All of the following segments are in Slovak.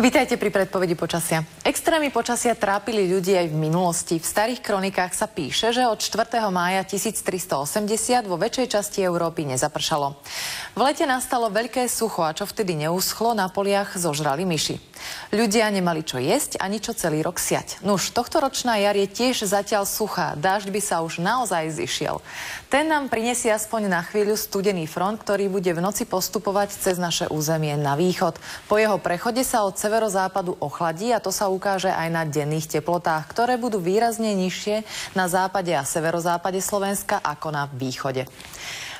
Vítajte pri predpovedi počasia. Extrémy počasia trápili ľudí aj v minulosti. V starých kronikách sa píše, že od 4. mája 1380 vo väčšej časti Európy nezapršalo. V lete nastalo veľké sucho a čo vtedy neuschlo, na poliach zožrali myši. Ľudia nemali čo jesť ani čo celý rok siať. Nuž, tohtoročná jar je tiež zatiaľ suchá. Dážď by sa už naozaj zišiel. Ten nám prinesie aspoň na chvíľu studený front, ktorý bude v noci postupovať cez naše územie na východ. Po jeho prechode sa od severozápadu ochladí a to sa ukáže aj na denných teplotách, ktoré budú výrazne nižšie na západe a severozápade Slovenska ako na východe.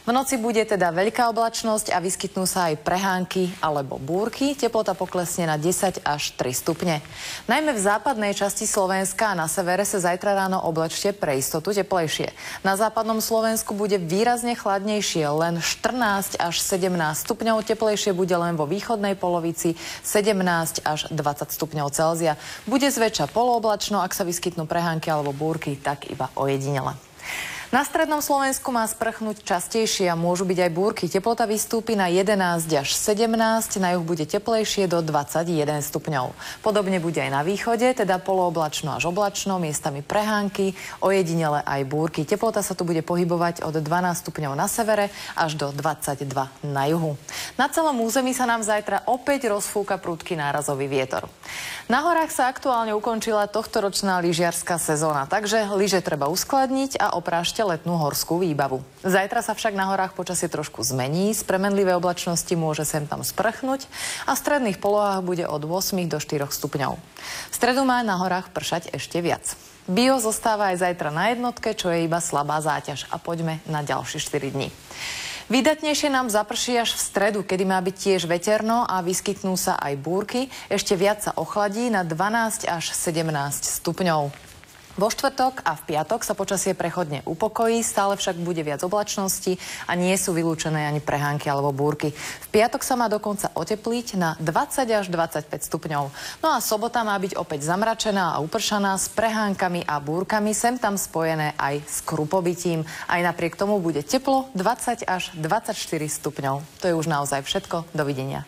V noci bude teda veľká oblačnosť a vyskytnú sa aj prehánky alebo búrky. Teplota poklesne na 10 až 3 stupne. Najmä v západnej časti Slovenska a na severe sa zajtra ráno oblečte pre istotu teplejšie. Na západnom Slovensku bude výrazne chladnejšie, len 14 až 17 stupňov. Teplejšie bude len vo východnej polovici 17 až 20 stupňov Celzia. Bude zväčša polooblačno, ak sa vyskytnú prehánky alebo búrky, tak iba ojedinele. Na strednom Slovensku má sprchnúť častejšie a môžu byť aj búrky. Teplota vystúpi na 11 až 17, na juh bude teplejšie do 21 stupňov. Podobne bude aj na východe, teda polooblačno až oblačno, miestami prehánky, ojedinele aj búrky. Teplota sa tu bude pohybovať od 12 stupňov na severe až do 22 na juhu. Na celom území sa nám zajtra opäť rozfúka prudký nárazový vietor. Na horách sa aktuálne ukončila tohtoročná lyžiarska sezóna, takže lyže treba uskladniť a oprášť letnú horskú výbavu. Zajtra sa však na horách počasie trošku zmení, z premenlivé oblačnosti môže sem tam sprchnúť a v stredných polohách bude od 8 do 4 stupňov. V stredu má na horách pršať ešte viac. Bio zostáva aj zajtra na jednotke, čo je iba slabá záťaž. A poďme na ďalšie 4 dni. Vydatnejšie nám zaprší až v stredu, kedy má byť tiež veterno a vyskytnú sa aj búrky. Ešte viac sa ochladí na 12 až 17 stupňov. Vo štvrtok a v piatok sa počasie prechodne upokojí, stále však bude viac oblačnosti a nie sú vylúčené ani prehánky alebo búrky. V piatok sa má dokonca otepliť na 20 až 25 stupňov. No a sobota má byť opäť zamračená a upršaná s prehánkami a búrkami, sem tam spojené aj s krupobytím. Aj napriek tomu bude teplo 20 až 24 stupňov. To je už naozaj všetko. Dovidenia.